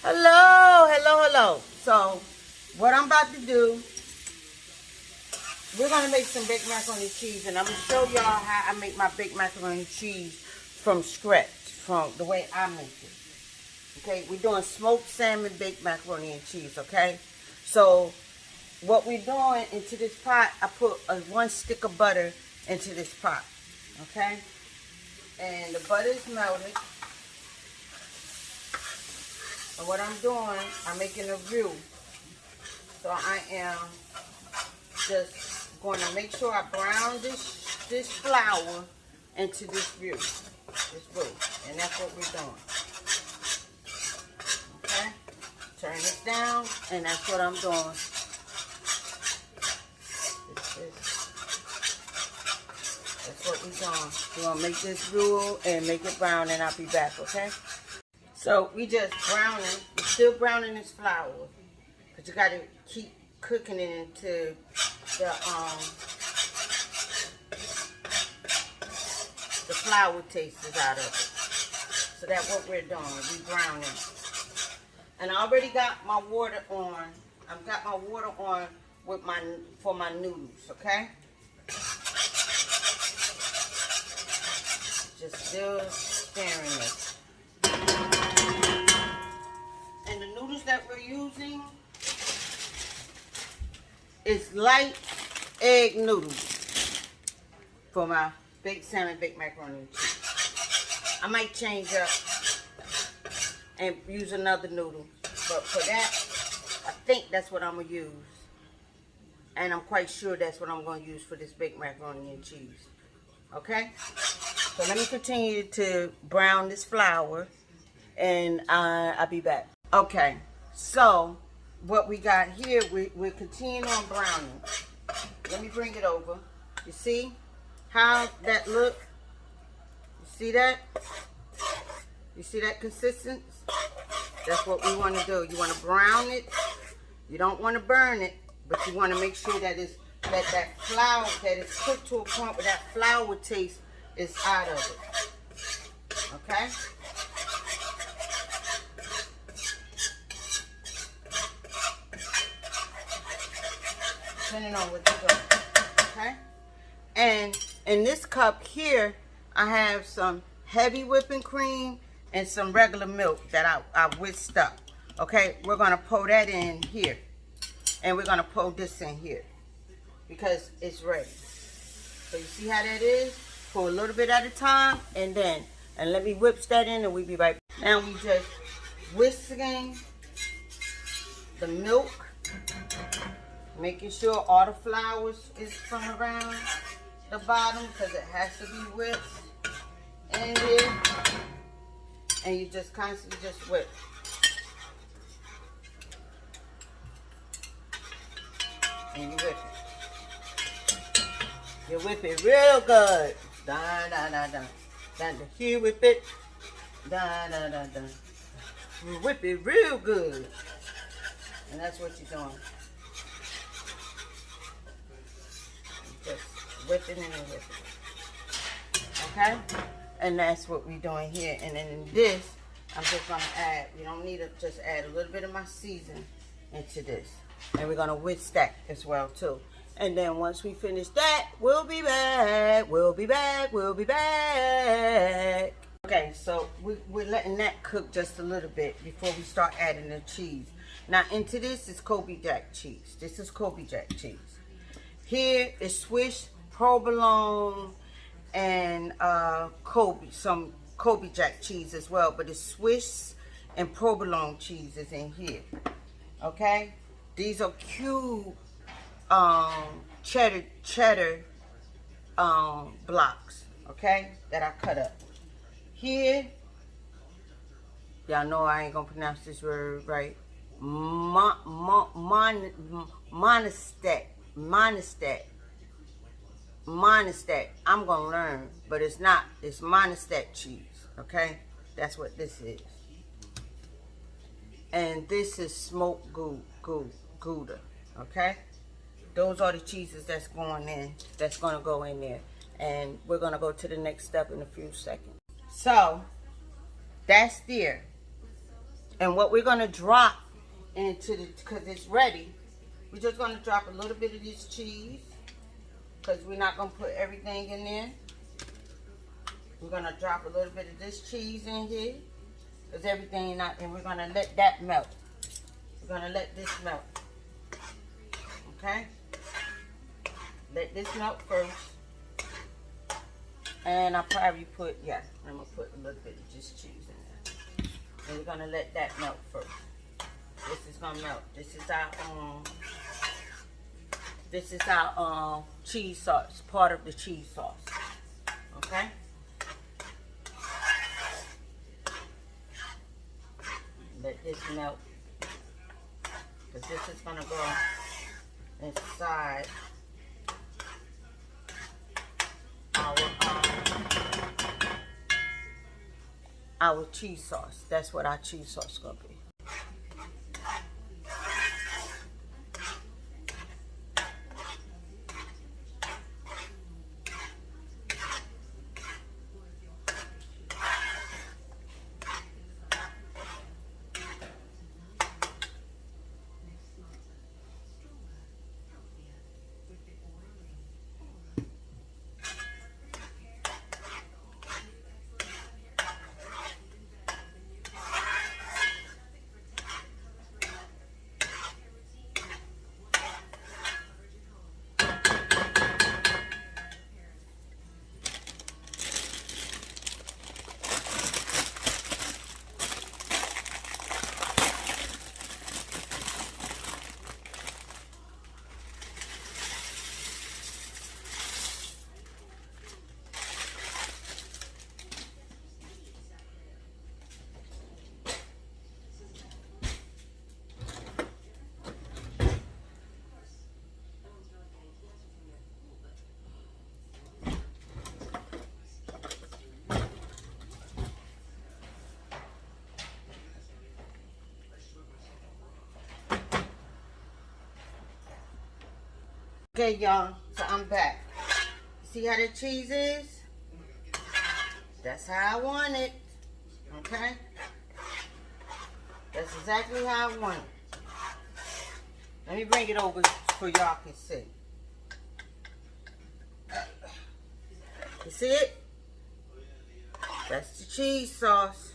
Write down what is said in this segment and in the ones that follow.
Hello. So, what I'm about to do, we're going to make some baked macaroni and cheese, and I'm going to show y'all how I make my baked macaroni and cheese from scratch, from the way I make it. Okay, we're doing smoked salmon baked macaroni and cheese, okay? So, what we're doing into this pot, I put one stick of butter into this pot, okay? And the butter is melted. And what I'm doing, I'm making a roux. So I am just going to make sure I brown this flour into this roux. And that's what we're doing. Okay? Turn it down, and that's what I'm doing. That's what we're doing. We're going to make this roux and make it brown, and I'll be back, okay? So we just browning, we're still browning this flour, but you got to keep cooking it until the flour taste is out of it. So that's what we're doing, we browning. And I already got my water on. I've got my water on with for my noodles, okay? Just still stirring it. And the noodles that we're using is light egg noodles for my baked salmon baked macaroni and cheese. I might change up and use another noodle, but for that, I think that's what I'm gonna use. And I'm quite sure that's what I'm gonna use for this baked macaroni and cheese. Okay? So let me continue to brown this flour, and I'll be back. Okay, so what we got here, we're continuing on browning. Let me bring it over. You see how that look? You see that? You see that consistency? That's what we want to do. You want to brown it. You don't want to burn it, but you want to make sure that that flour, that it's cooked to a point where that flour taste is out of it. Okay? Depending on what you do. Okay? And in this cup here, I have some heavy whipping cream and some regular milk that I whisked up. Okay? We're going to pour that in here. And we're going to pour this in here. Because it's ready. So you see how that is? Pour a little bit at a time. And let me whip that in and we'll be right back. Now we just whisking the milk. Making sure all the flour is from around the bottom because it has to be whipped in here. And you just constantly just whip. And you whip it. You whip it real good. Dun, dun, dun, dun. Dun, dun. Here whip it. Dun, dun, dun, dun. You whip it real good. And that's what you're doing. Just whipping and whipping. Okay? And that's what we're doing here. And then in this, I'm just going to add, you don't need to just add a little bit of my seasoning into this. And we're going to whisk that as well too. And then once we finish that, we'll be back. We'll be back. Okay, so we're letting that cook just a little bit before we start adding the cheese. Now into this is Kobe Jack cheese. This is Kobe Jack cheese. Here is Swiss, provolone, and some Kobe Jack cheese as well. But it's Swiss and provolone cheeses in here. Okay? These are cube cheddar blocks. Okay? That I cut up. Here, y'all know I ain't gonna pronounce this word right. Monostat. I'm gonna learn, but it's not. It's monostat cheese. Okay, that's what this is. And this is smoked Gouda. Okay, those are the cheeses that's going in. That's gonna go in there, and we're gonna go to the next step in a few seconds. So that's there. And what we're gonna drop into the, because it's ready, we're just gonna drop a little bit of this cheese, because we're not gonna put everything in there. We're gonna drop a little bit of this cheese in here, because everything not, and we're gonna let that melt. We're gonna let this melt. Okay? Let this melt first. And I'll probably put, yeah, I'm gonna put a little bit of just cheese in there. And we're gonna let that melt first. This is gonna melt. This is our cheese sauce, part of the cheese sauce. Okay? Let this melt. Because this is gonna go inside our cheese sauce. That's what our cheese sauce is gonna be. Okay, y'all, so I'm back. See how the cheese is? That's how I want it. Okay? That's exactly how I want it. Let me bring it over so y'all can see. You see it? That's the cheese sauce.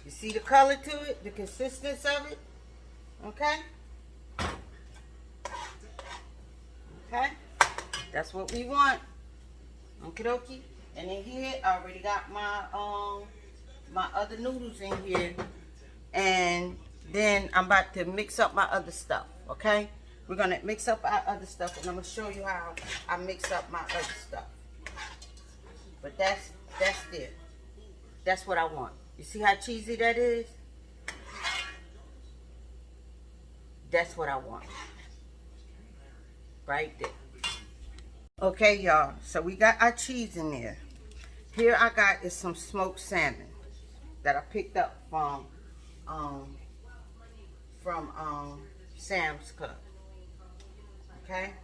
You see the color to it? The consistency of it? Okay? Okay? That's what we want. Okie dokie. And in here, I already got my my other noodles in here. And then I'm about to mix up my other stuff. Okay? We're gonna mix up our other stuff, and I'm gonna show you how I mix up my other stuff. But that's it. That's what I want. You see how cheesy that is? That's what I want. Right there. Okay, y'all. So we got our cheese in there. Here I got is some smoked salmon that I picked up from Sam's Club. Okay.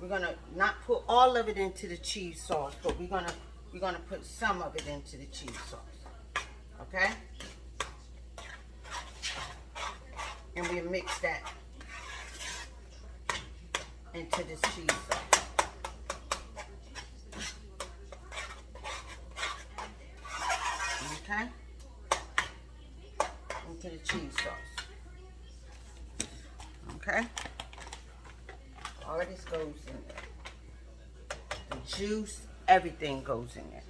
We're gonna not put all of it into the cheese sauce, but we're gonna put some of it into the cheese sauce. Okay. And we mix that into this cheese sauce. Okay? Into the cheese sauce. Okay? All this goes in there. The juice, everything goes in there.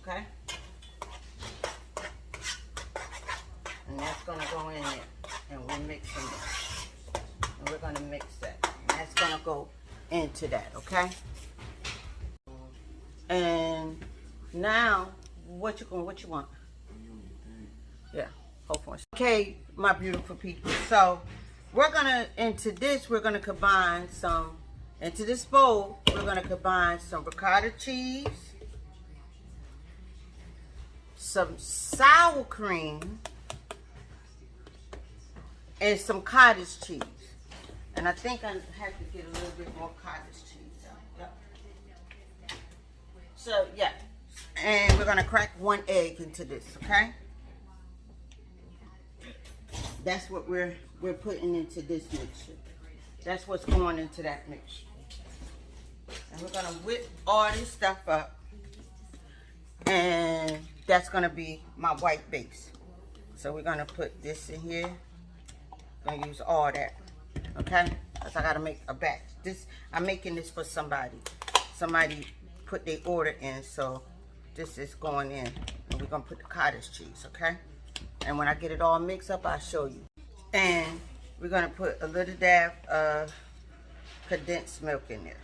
Okay? And that's gonna go in there. And we're mixing it. And we're gonna mix that. And that's gonna go into that, okay? And now, what you want? Yeah, hopefully. Okay, my beautiful people. So we're gonna we're gonna combine some into this bowl. We're gonna combine some ricotta cheese, some sour cream, and some cottage cheese. And I think I have to get a little bit more cottage cheese out. Yep. So, yeah. And we're going to crack one egg into this, okay? That's what we're putting into this mixture. That's what's going into that mixture. And we're gonna whip all this stuff up, and that's gonna be my white base. So we're gonna put this in here. I'm gonna use all that, okay? Because I gotta make a batch. I'm making this for somebody. Somebody put their order in, so this is going in, and we're gonna put the cottage cheese, okay? And when I get it all mixed up, I'll show you. And we're gonna put a little dab of condensed milk in there,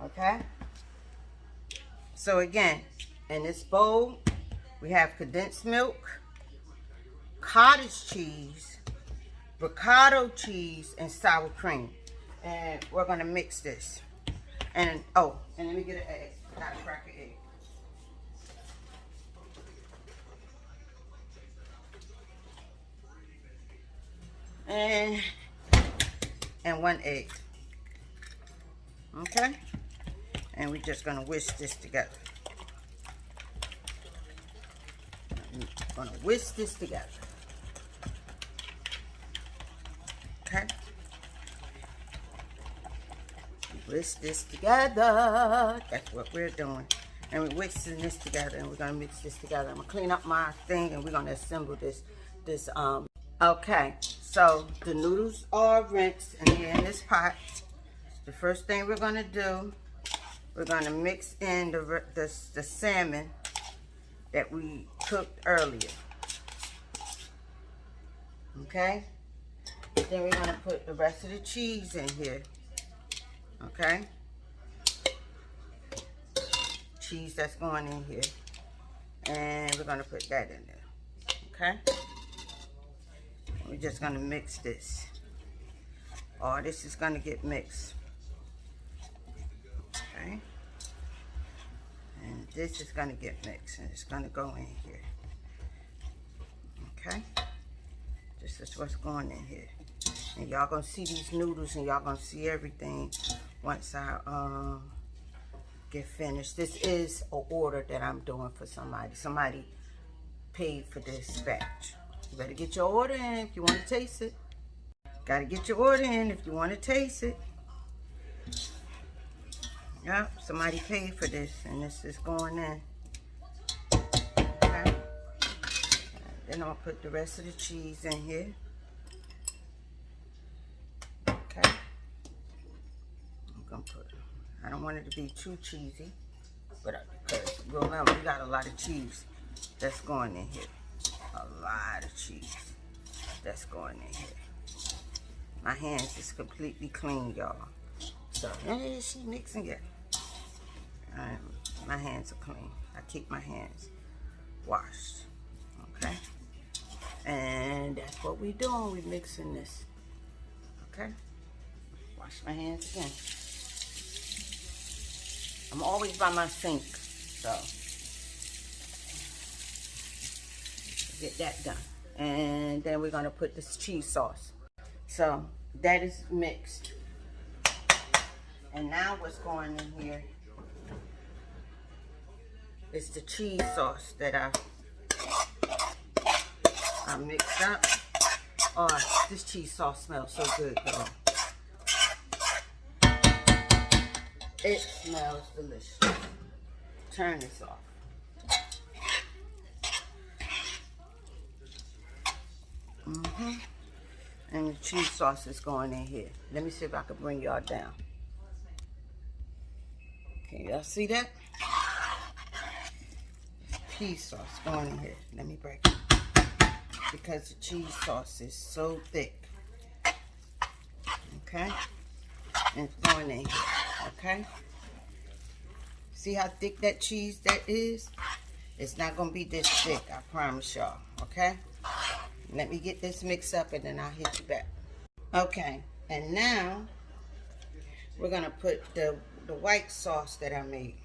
okay? So again, in this bowl, we have condensed milk, cottage cheese, ricotta cheese, and sour cream. And we're gonna mix this. And oh, and let me get an egg. I gotta crack an egg. And one egg. Okay? And we're just gonna whisk this together. I'm gonna whisk this together. Okay? Whisk this together. That's what we're doing. And we're whisking this together, and we're gonna mix this together. I'm gonna clean up my thing, and we're gonna assemble this. Okay, so the noodles are rinsed, and they're in this pot. The first thing we're gonna do, we're gonna mix in the salmon that we cooked earlier. Okay? Then we're gonna put the rest of the cheese in here. Okay? Cheese that's going in here. And we're gonna put that in there. Okay? We're just gonna mix this. All this is gonna get mixed. Okay? And this is gonna get mixed, and it's gonna go in here. Okay? This is what's going in here. And y'all gonna see these noodles, and y'all gonna see everything once I get finished. This is an order that I'm doing for somebody. Somebody paid for this batch. You better get your order in if you want to taste it. Gotta get your order in if you want to taste it. Yep, somebody paid for this, and this is going in. Okay. Then I'll put the rest of the cheese in here. Okay. I'm gonna put. I don't want it to be too cheesy, but because remember we got a lot of cheese that's going in here. A lot of cheese that's going in here. My hands is completely clean, y'all. So, hey, she mixing it. My hands are clean. I keep my hands washed. Okay? And that's what we're doing. We're mixing this. Okay? Wash my hands again. I'm always by my sink, so get that done. And then we're gonna put this cheese sauce. So that is mixed. And now what's going in here is the cheese sauce that I mixed up. Oh, this cheese sauce smells so good, y'all. It smells delicious. Turn this off. And the cheese sauce is going in here. Let me see if I can bring y'all down. Can y'all see that? Cheese sauce going in here. Let me break it. Because the cheese sauce is so thick. Okay? And it's going in here. Okay? See how thick that cheese that is? It's not going to be this thick, I promise y'all. Okay? Let me get this mixed up, and then I'll hit you back. Okay, and now we're gonna put the white sauce that I made.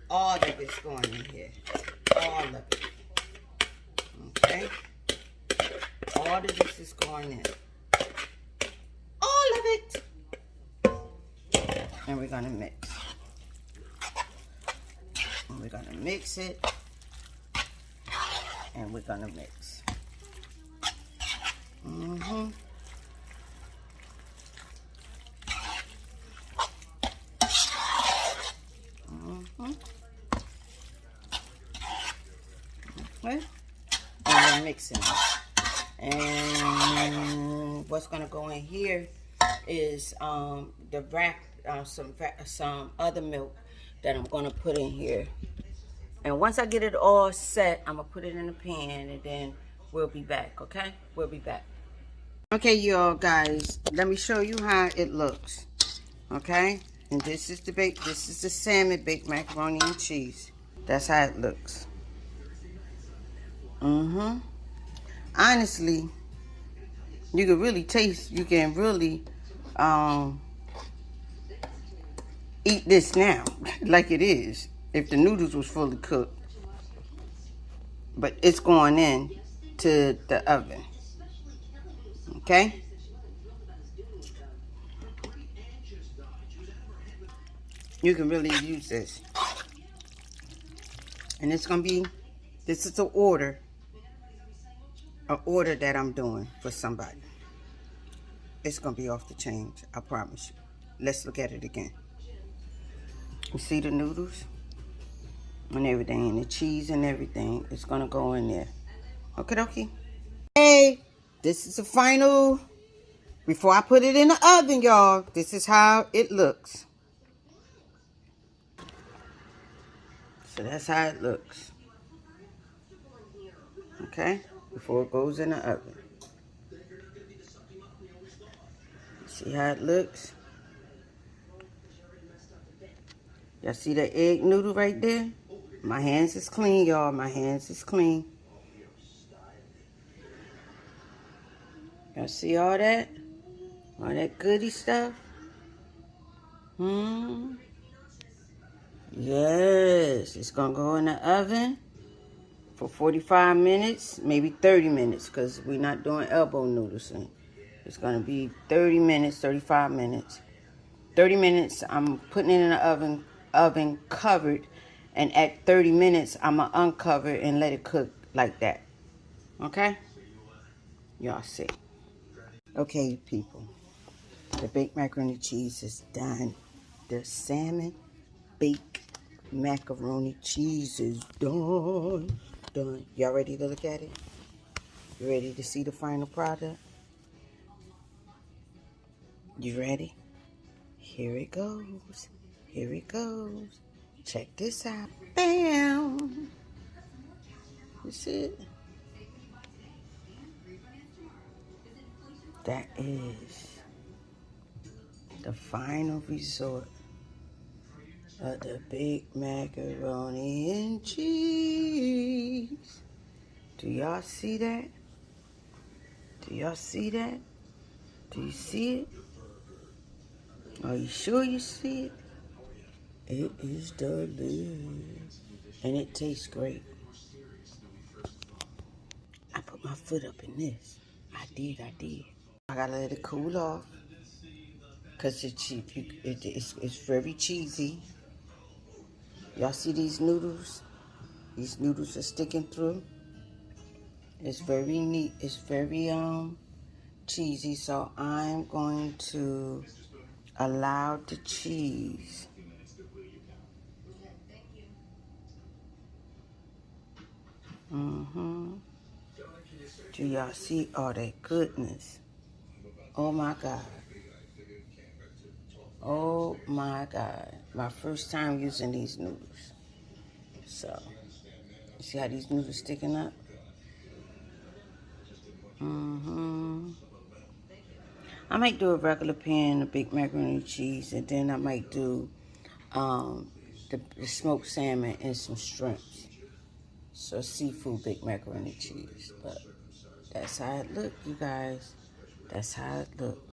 All of it's going in here. All of it. Okay? All of this is going in. All of it. And we're gonna mix. And we're gonna mix it. And we're gonna mix. Mm-hmm. Mm-hmm. Okay. And we're mixing it. And what's gonna go in here is the wrap, some other milk that I'm gonna put in here. And once I get it all set, I'm gonna put it in the pan, and then we'll be back. Okay, we'll be back. Okay, y'all guys, let me show you how it looks. Okay, and this is the salmon baked macaroni and cheese. That's how it looks. Honestly, you can really taste. You can really eat this now, like it is. If the noodles was fully cooked, but it's going in to the oven. Okay. You can really use this. And it's going to be, this is an order that I'm doing for somebody. It's going to be off the chain, I promise you. Let's look at it again. You see the noodles and everything, and the cheese and everything. It's going to go in there. Okay, dokie. Hey, this is the final. Before I put it in the oven, y'all, this is how it looks. So that's how it looks. Okay? Before it goes in the oven. See how it looks? Y'all see the egg noodle right there? My hands is clean, y'all. My hands is clean. Y'all see all that? All that goody stuff? Yes. It's going to go in the oven for 45 minutes, maybe 30 minutes, because we're not doing elbow noodles. It's going to be 30 minutes, 35 minutes. 30 minutes, I'm putting it in the oven covered. And at 30 minutes, I'm going to uncover it and let it cook like that. Okay? Y'all see. Okay, people. The baked macaroni and cheese is done. The salmon baked macaroni cheese is done. Done. Y'all ready to look at it? You ready to see the final product? You ready? Here it goes. Here it goes. Check this out. Bam! You see it? That is the final resort of the baked macaroni and cheese. Do y'all see that? Do y'all see that? Do you see it? Are you sure you see it? It is delicious. And it tastes great. I put my foot up in this. I did. I gotta let it cool off. Because it's very cheesy. Y'all see these noodles? These noodles are sticking through. It's very neat. It's very cheesy. So I'm going to allow the cheese do y'all see all that goodness? Oh my God. Oh my God. My first time using these noodles. So, you see how these noodles sticking up? I might do a regular pan of baked macaroni and cheese, and then I might do the smoked salmon and some shrimps. So seafood baked macaroni and cheese. But that's how it look, you guys. That's how it look.